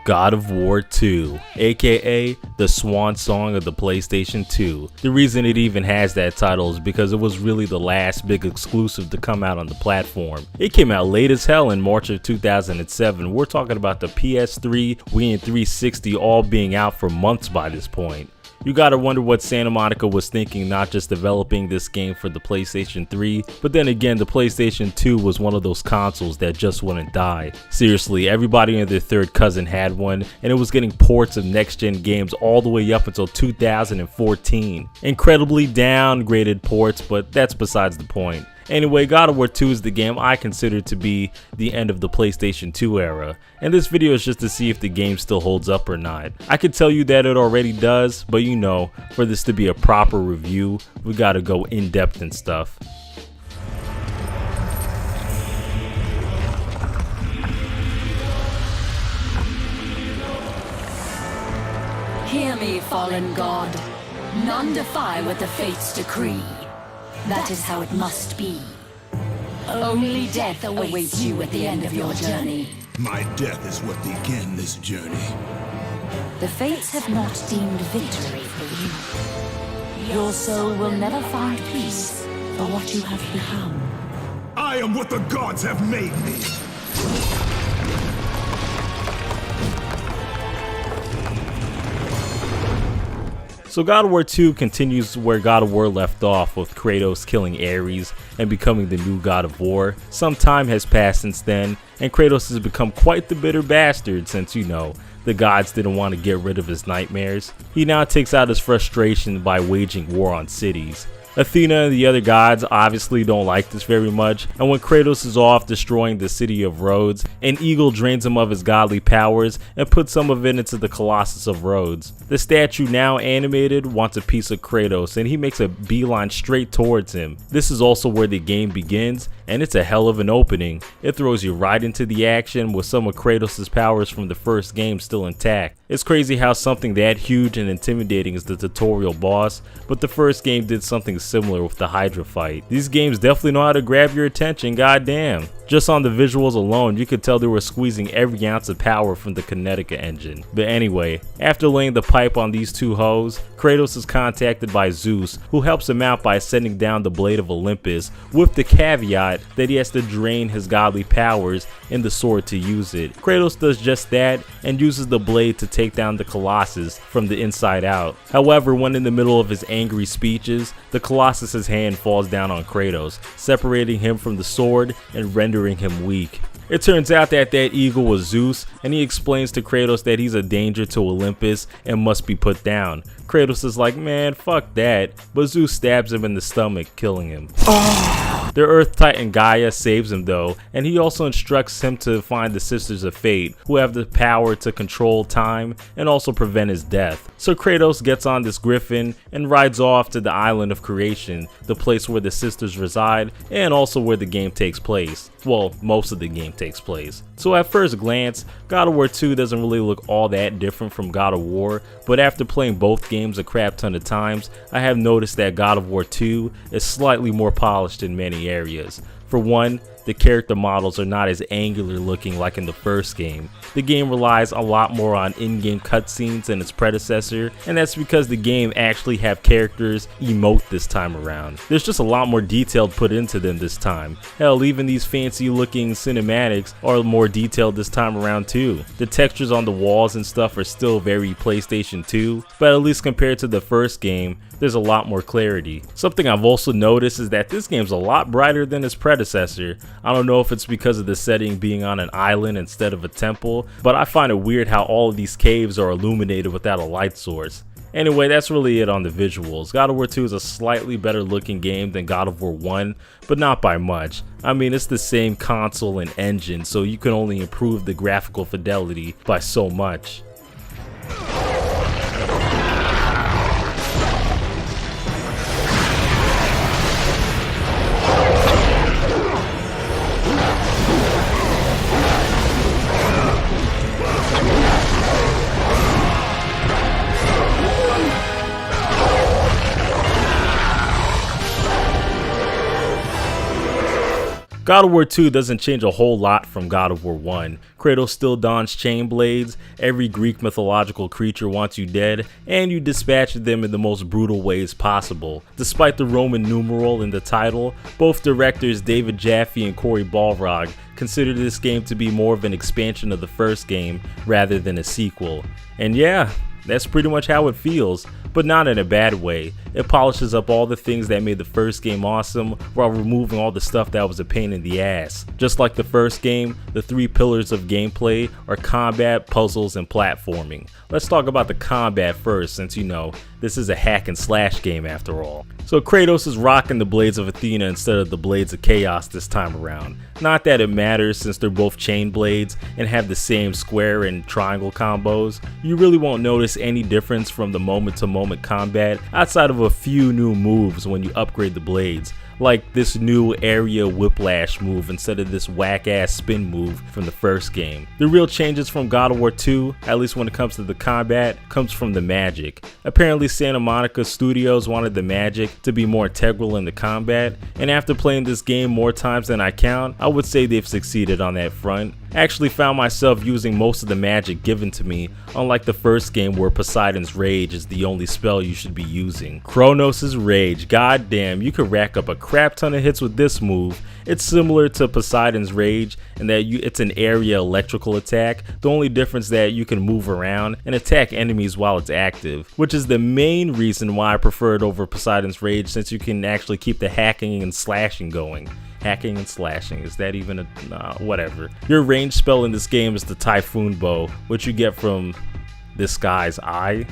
God of War 2, aka the swan song of the PlayStation 2. The reason it even has that title is because it was really the last big exclusive to come out on the platform. It came out late as hell in March of 2007. We're talking about the PS3, Wii, and 360 all being out for months by this point. You gotta wonder what Santa Monica was thinking, not just developing this game for the PlayStation 3, but then again the PlayStation 2 was one of those consoles that just wouldn't die. Seriously, everybody and their third cousin had one, and it was getting ports of next-gen games all the way up until 2014. Incredibly downgraded ports, but that's besides the point. Anyway, God of War 2 is the game I consider to be the end of the PlayStation 2 era, and this video is just to see if the game still holds up or not. I could tell you that it already does, but you know, for this to be a proper review, we gotta go in depth and stuff. Hear me, fallen god. None defy what the fates decree. That is how it must be. Only death awaits you at the end of your journey. My death is what began this journey. The fates have not deemed victory for you. Your soul will never find peace for what you have become. I am what the gods have made me. So God of War 2 continues where God of War left off, with Kratos killing Ares and becoming the new God of War. Some time has passed since then, and Kratos has become quite the bitter bastard since, you know, the gods didn't want to get rid of his nightmares. He now takes out his frustration by waging war on cities. Athena and the other gods obviously don't like this very much, and when Kratos is off destroying the city of Rhodes, an eagle drains him of his godly powers and puts some of it into the Colossus of Rhodes. The statue, now animated, wants a piece of Kratos, and he makes a beeline straight towards him. This is also where the game begins, and it's a hell of an opening. It throws you right into the action with some of Kratos' powers from the first game still intact. It's crazy how something that huge and intimidating is the tutorial boss, but the first game did something similar with the Hydra fight. These games definitely know how to grab your attention, goddamn. Just on the visuals alone, you could tell they were squeezing every ounce of power from the Kinetica engine. But anyway, after laying the pipe on these two hoes, Kratos is contacted by Zeus, who helps him out by sending down the Blade of Olympus, with the caveat that he has to drain his godly powers in the sword to use it. Kratos does just that, and uses the blade to take down the Colossus from the inside out. However, when in the middle of his angry speeches, the Colossus' hand falls down on Kratos, separating him from the sword and rendering him weak. It turns out that that eagle was Zeus, and he explains to Kratos that he's a danger to Olympus and must be put down. Kratos is like, man, fuck that, but Zeus stabs him in the stomach, killing him. The Earth Titan Gaia saves him though, and he also instructs him to find the Sisters of Fate, who have the power to control time and also prevent his death. So Kratos gets on this griffin and rides off to the Island of Creation, the place where the sisters reside and also where the game takes place. Well, most of the game takes place. So at first glance, God of War 2 doesn't really look all that different from God of War, but after playing both games a crap ton of times, I have noticed that God of War 2 is slightly more polished in many areas. For one, the character models are not as angular looking like in the first game. The game relies a lot more on in-game cutscenes than its predecessor, and that's because the game actually have characters emote this time around. There's just a lot more detail put into them this time. Hell, even these fancy looking cinematics are more detailed this time around too. The textures on the walls and stuff are still very PlayStation 2, but at least compared to the first game, there's a lot more clarity. Something I've also noticed is that this game's a lot brighter than its predecessor. I don't know if it's because of the setting being on an island instead of a temple, but I find it weird how all of these caves are illuminated without a light source. Anyway, that's really it on the visuals. God of War 2 is a slightly better looking game than God of War 1, but not by much. I mean, it's the same console and engine, so you can only improve the graphical fidelity by so much. God of War 2 doesn't change a whole lot from God of War 1. Kratos still dons chain blades, every Greek mythological creature wants you dead, and you dispatch them in the most brutal ways possible. Despite the Roman numeral in the title, both directors David Jaffe and Cory Balrog consider this game to be more of an expansion of the first game rather than a sequel. And yeah, that's pretty much how it feels, but not in a bad way. It polishes up all the things that made the first game awesome while removing all the stuff that was a pain in the ass. Just like the first game, the three pillars of gameplay are combat, puzzles, and platforming. Let's talk about the combat first, since you know, this is a hack and slash game after all. So Kratos is rocking the Blades of Athena instead of the Blades of Chaos this time around. Not that it matters since they're both chain blades and have the same square and triangle combos. You really won't notice any difference from the moment to moment combat outside of a few new moves when you upgrade the blades, like this new area whiplash move instead of this whack ass spin move from the first game. The real changes from God of War 2, at least when it comes to the combat, comes from the magic. Apparently Santa Monica Studios wanted the magic to be more integral in the combat, and after playing this game more times than I count, I would say they've succeeded on that front. I actually found myself using most of the magic given to me, unlike the first game where Poseidon's Rage is the only spell you should be using. Kronos' Rage, goddamn, you could rack up a crap ton of hits with this move. It's similar to Poseidon's Rage in that it's an area electrical attack, the only difference that you can move around and attack enemies while it's active, which is the main reason why I prefer it over Poseidon's Rage, since you can actually keep the hacking and slashing going. Hacking and slashing, is that even a... nah, whatever. Your range spell in this game is the Typhoon Bow, which you get from this guy's eye.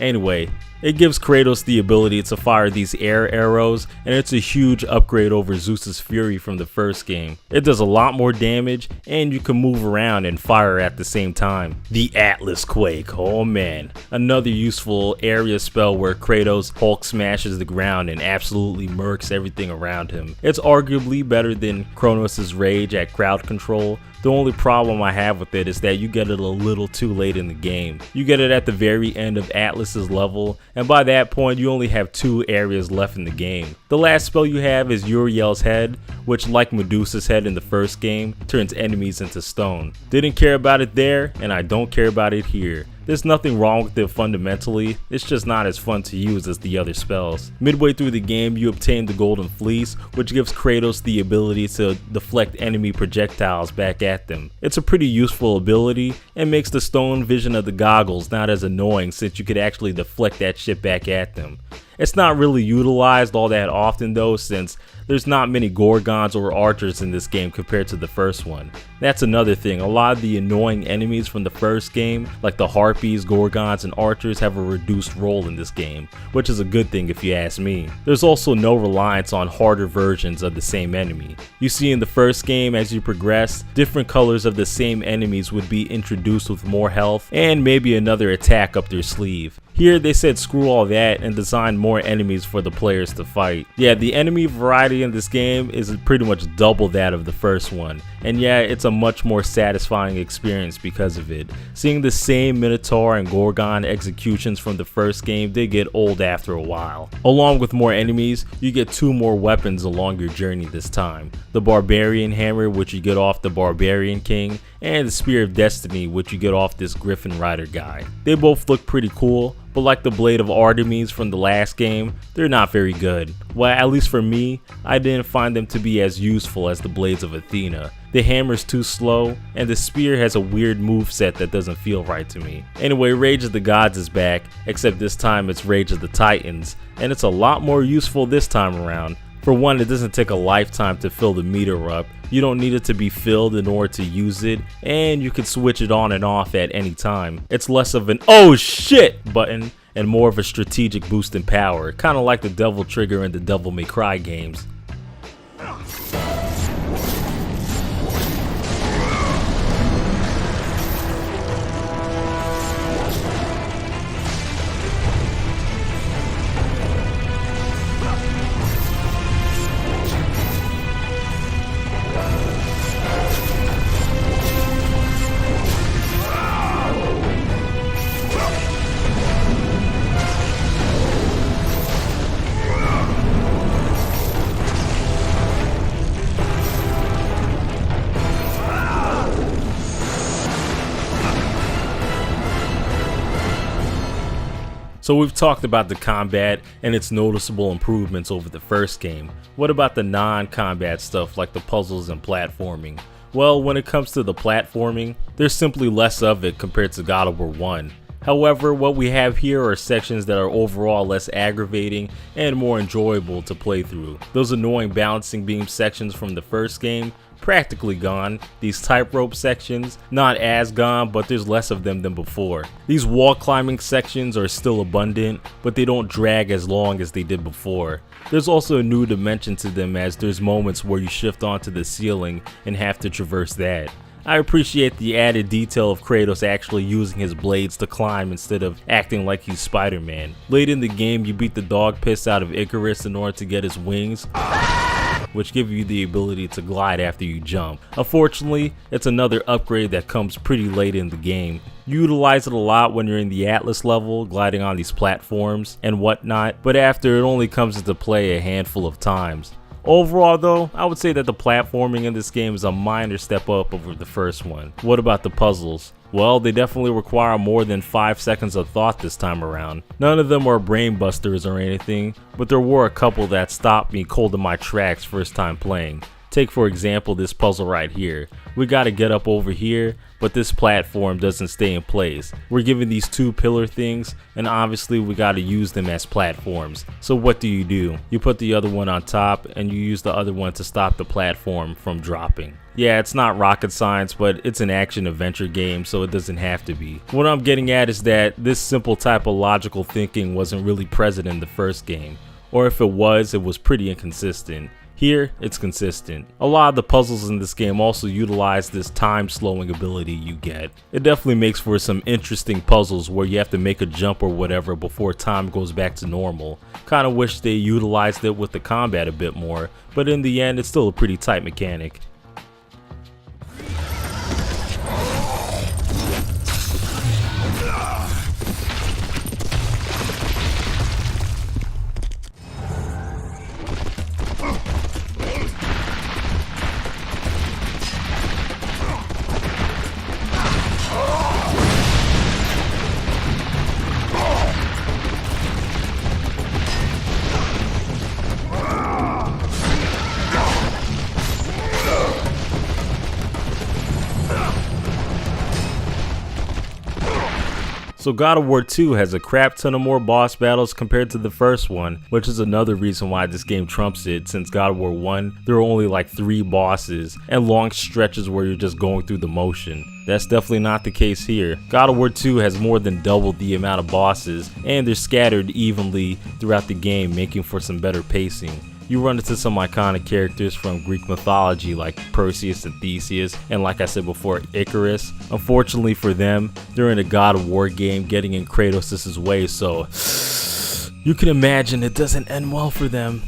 Anyway, it gives Kratos the ability to fire these air arrows, and it's a huge upgrade over Zeus's Fury from the first game. It does a lot more damage, and you can move around and fire at the same time. The Atlas Quake, oh man. Another useful area spell where Kratos Hulk smashes the ground and absolutely murks everything around him. It's arguably better than Kronos' Rage at crowd control. The only problem I have with it is that you get it a little too late in the game. You get it at the very end of Atlas's level, and by that point you only have 2 areas left in the game. The last spell you have is Uriel's Head, which, like Medusa's Head in the first game, turns enemies into stone. Didn't care about it there, and I don't care about it here. There's nothing wrong with it fundamentally, it's just not as fun to use as the other spells. Midway through the game you obtain the Golden Fleece, which gives Kratos the ability to deflect enemy projectiles back at them. It's a pretty useful ability and makes the stone vision of the goggles not as annoying since you could actually deflect that shit back at them. It's not really utilized all that often though, since there's not many Gorgons or Archers in this game compared to the first one. That's another thing, a lot of the annoying enemies from the first game, like the Harpies, Gorgons, and Archers, have a reduced role in this game, which is a good thing if you ask me. There's also no reliance on harder versions of the same enemy. You see in the first game, as you progress, different colors of the same enemies would be introduced with more health and maybe another attack up their sleeve. Here they said screw all that and designed more enemies for the players to fight. Yeah, the enemy variety in this game is pretty much double that of the first one, and yeah, it's a much more satisfying experience because of it. Seeing the same Minotaur and Gorgon executions from the first game did get old after a while. Along with more enemies, you get 2 more weapons along your journey this time. The Barbarian Hammer, which you get off the Barbarian King, and the Spear of Destiny, which you get off this Griffin Rider guy. They both look pretty cool, but like the Blade of Artemis from the last game, they're not very good. Well, at least for me, I didn't find them to be as useful as the Blades of Athena. The hammer's too slow, and the spear has a weird moveset that doesn't feel right to me. Anyway, Rage of the Gods is back, except this time it's Rage of the Titans, and it's a lot more useful this time around. For one, it doesn't take a lifetime to fill the meter up. You don't need it to be filled in order to use it, and you can switch it on and off at any time. It's less of an "oh shit" button and more of a strategic boost in power, kinda like the Devil Trigger in the Devil May Cry games. So we've talked about the combat and its noticeable improvements over the first game. What about the non-combat stuff like the puzzles and platforming? Well, when it comes to the platforming, there's simply less of it compared to God of War 1. However, what we have here are sections that are overall less aggravating and more enjoyable to play through. Those annoying balancing beam sections from the first game, practically gone. These tightrope sections, not as gone, but there's less of them than before. These wall climbing sections are still abundant, but they don't drag as long as they did before. There's also a new dimension to them, as there's moments where you shift onto the ceiling and have to traverse that. I appreciate the added detail of Kratos actually using his blades to climb instead of acting like he's Spider-Man. Late in the game, you beat the dog piss out of Icarus in order to get his wings, which give you the ability to glide after you jump. Unfortunately, it's another upgrade that comes pretty late in the game. You utilize it a lot when you're in the Atlas level, gliding on these platforms and whatnot, but after it only comes into play a handful of times. Overall though, I would say that the platforming in this game is a minor step up over the first one. What about the puzzles? Well, they definitely require more than 5 seconds of thought this time around. None of them are brain busters or anything, but there were a couple that stopped me cold in my tracks first time playing. Take for example this puzzle right here. We gotta get up over here, but this platform doesn't stay in place. We're given these two pillar things, and obviously we gotta use them as platforms. So what do? You put the other one on top, and you use the other one to stop the platform from dropping. Yeah, it's not rocket science, but it's an action adventure game, so it doesn't have to be. What I'm getting at is that this simple type of logical thinking wasn't really present in the first game, or if it was pretty inconsistent. Here, it's consistent. A lot of the puzzles in this game also utilize this time slowing ability you get. It definitely makes for some interesting puzzles where you have to make a jump or whatever before time goes back to normal. Kinda wish they utilized it with the combat a bit more, but in the end it's still a pretty tight mechanic. So God of War 2 has a crap ton of more boss battles compared to the first one, which is another reason why this game trumps it, since God of War 1, there were only like 3 bosses, and long stretches where you're just going through the motion. That's definitely not the case here. God of War 2 has more than double the amount of bosses, and they're scattered evenly throughout the game, making for some better pacing. You run into some iconic characters from Greek mythology like Perseus and Theseus, and like I said before, Icarus. Unfortunately for them, they're in a God of War game getting in Kratos' way, so you can imagine it doesn't end well for them.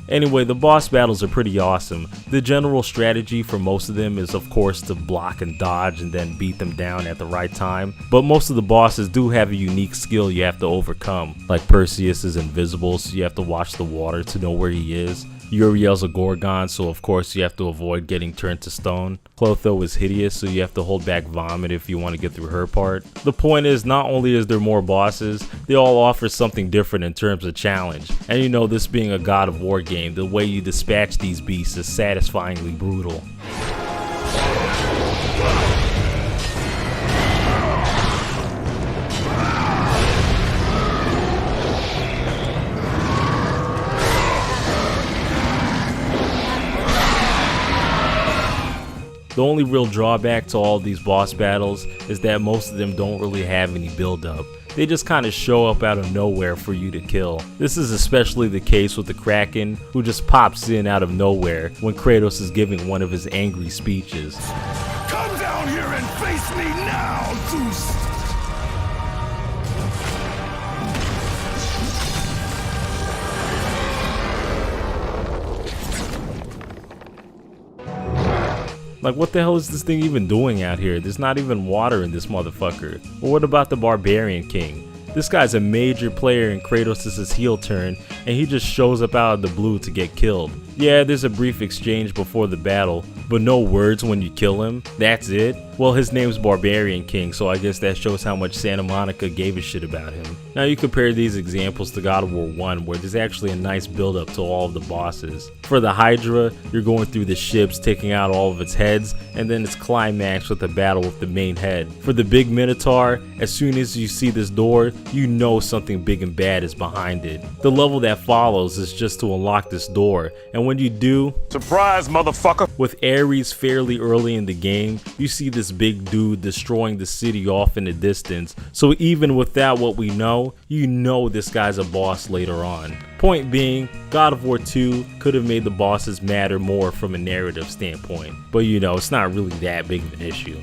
Anyway, the boss battles are pretty awesome. The general strategy for most of them is of course to block and dodge and then beat them down at the right time, but most of the bosses do have a unique skill you have to overcome. Like Perseus is invisible, so you have to watch the water to know where he is. Uriel's a Gorgon, so of course you have to avoid getting turned to stone. Clotho is hideous, so you have to hold back vomit if you want to get through her part. The point is, not only is there more bosses, they all offer something different in terms of challenge. And you know, this being a God of War game, the way you dispatch these beasts is satisfyingly brutal. The only real drawback to all these boss battles is that most of them don't really have any build up. They just kind of show up out of nowhere for you to kill. This is especially the case with the Kraken, who just pops in out of nowhere when Kratos is giving one of his angry speeches. Come down! down here and face me now, Zeus! Like, what the hell is this thing even doing out here? There's not even water in this motherfucker. Or what about the Barbarian King? This guy's a major player in Kratos' heel turn, and he just shows up out of the blue to get killed. Yeah, there's a brief exchange before the battle, but no words when you kill him. That's it? Well, his name's Barbarian King, so I guess that shows how much Santa Monica gave a shit about him. Now you compare these examples to God of War 1, where there's actually a nice build up to all of the bosses. For the Hydra, you're going through the ships, taking out all of its heads, and then it's climaxed with a battle with the main head. For the big Minotaur, as soon as you see this door, you know something big and bad is behind it. The level that follows is just to unlock this door, and when you do, Surprise, motherfucker! with Ares fairly early in the game, you see this big dude destroying the city off in the distance, so even without what we know, you know this guy's a boss later on. Point being, God of War 2 could have made the bosses matter more from a narrative standpoint, but you know, it's not really that big of an issue.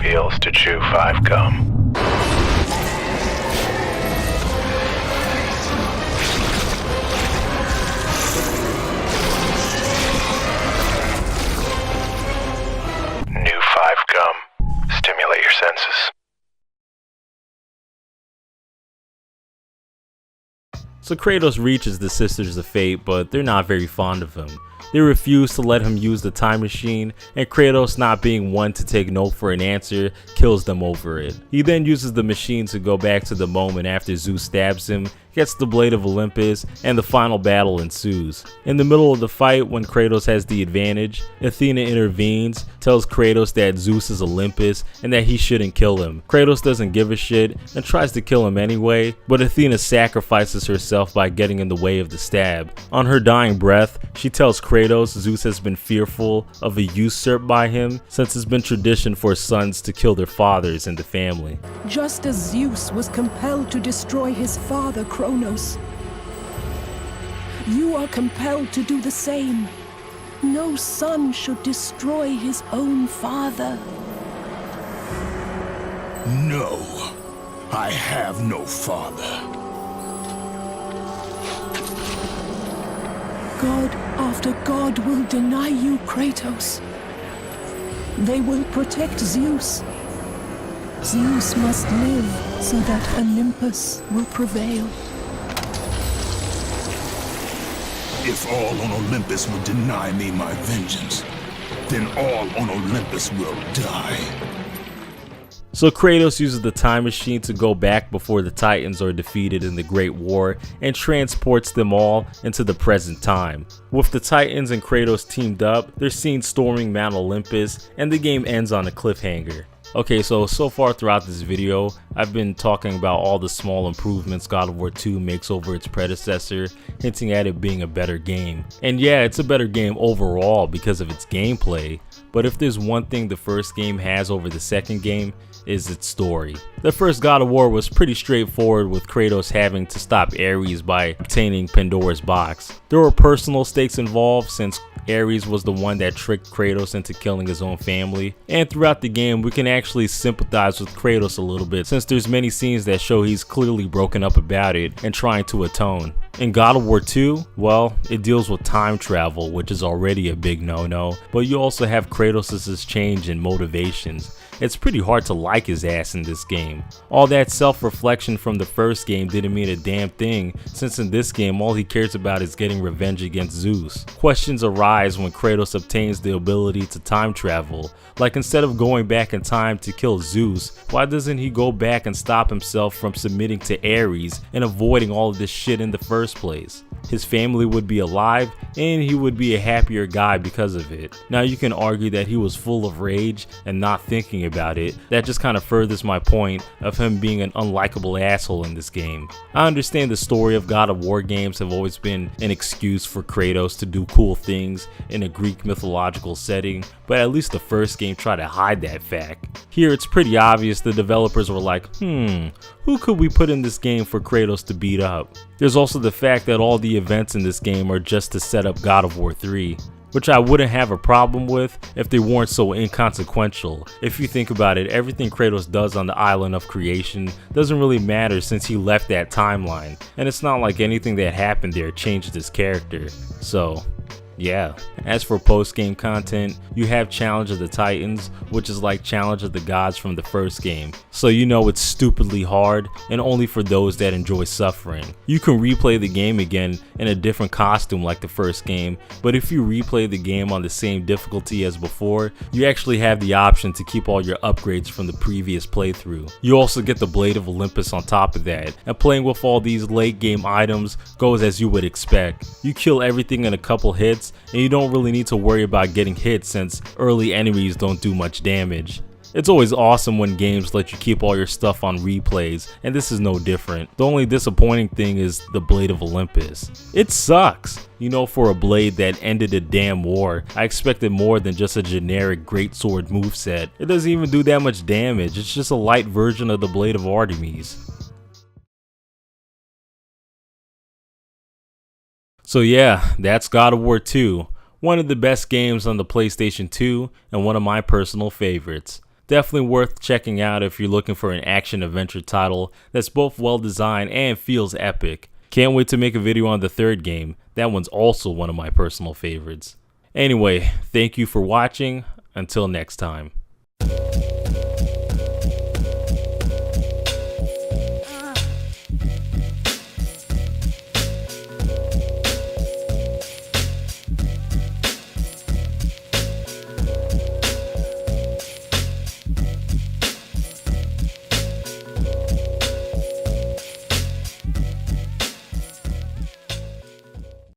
Feels to chew 5 gum. New 5 gum. Stimulate your senses. So Kratos reaches the Sisters of Fate, but they're not very fond of him. They refuse to let him use the time machine, and Kratos, not being one to take no for an answer, kills them over it. He then uses the machine to go back to the moment after Zeus stabs him, gets the Blade of Olympus, and the final battle ensues. In the middle of the fight, when Kratos has the advantage, Athena intervenes, tells Kratos that Zeus is Olympus and that he shouldn't kill him. Kratos doesn't give a shit and tries to kill him anyway, but Athena sacrifices herself by getting in the way of the stab. On her dying breath, she tells Kratos Zeus has been fearful of a usurp by him, since it's been tradition for sons to kill their fathers in the family. Just as Zeus was compelled to destroy his father Kronos, you are compelled to do the same. No son should destroy his own father. No, I have no father. God after God will deny you, Kratos. They will protect Zeus. Zeus must live so that Olympus will prevail. If all on Olympus will deny me my vengeance, then all on Olympus will die. So Kratos uses the time machine to go back before the Titans are defeated in the Great War and transports them all into the present time. With the Titans and Kratos teamed up, they're seen storming Mount Olympus, and the game ends on a cliffhanger. Okay, so far throughout this video, I've been talking about all the small improvements God of War 2 makes over its predecessor, hinting at it being a better game. And yeah, it's a better game overall because of its gameplay, but if there's one thing the first game has over the second game, is its story. The first God of War was pretty straightforward, with Kratos having to stop Ares by obtaining Pandora's box. There were personal stakes involved, since Ares was the one that tricked Kratos into killing his own family, and throughout the game we can actually sympathize with Kratos a little bit, since there's many scenes that show he's clearly broken up about it and trying to atone. In God of War 2, well, it deals with time travel, which is already a big no-no, but you also have Kratos' change in motivations. It's pretty hard to like his ass in this game. All that self-reflection from the first game didn't mean a damn thing, since in this game all he cares about is getting revenge against Zeus. Questions arise when Kratos obtains the ability to time travel. Like, instead of going back in time to kill Zeus, why doesn't he go back and stop himself from submitting to Ares and avoiding all of this shit in the first place? his family would be alive, and he would be a happier guy because of it. Now you can argue that he was full of rage and not thinking about it. That just kind of furthers my point of him being an unlikable asshole in this game. I understand the story of God of War games have always been an excuse for Kratos to do cool things in a Greek mythological setting, but at least the first game tried to hide that fact. Here it's pretty obvious the developers were like, who could we put in this game for Kratos to beat up? There's also the fact that all the events in this game are just to set up God of War 3, which I wouldn't have a problem with if they weren't so inconsequential. If you think about it, everything Kratos does on the island of creation doesn't really matter since he left that timeline, and it's not like anything that happened there changed his character. So yeah. As for post-game content, you have Challenge of the Titans, which is like Challenge of the Gods from the first game. So you know it's stupidly hard and only for those that enjoy suffering. You can replay the game again in a different costume like the first game, but if you replay the game on the same difficulty as before, you actually have the option to keep all your upgrades from the previous playthrough. You also get the Blade of Olympus on top of that, and playing with all these late game items goes as you would expect. You kill everything in a couple hits, and you don't really need to worry about getting hit since early enemies don't do much damage. It's always awesome when games let you keep all your stuff on replays, and this is no different. The only disappointing thing is the Blade of Olympus. It sucks. You know, for a blade that ended a damn war, I expected more than just a generic greatsword moveset. It doesn't even do that much damage, it's just a light version of the Blade of Artemis. So yeah, that's God of War 2, one of the best games on the PlayStation 2 and one of my personal favorites. Definitely worth checking out if you're looking for an action-adventure title that's both well designed and feels epic. Can't wait to make a video on the third game, that one's also one of my personal favorites. Anyway, thank you for watching, until next time.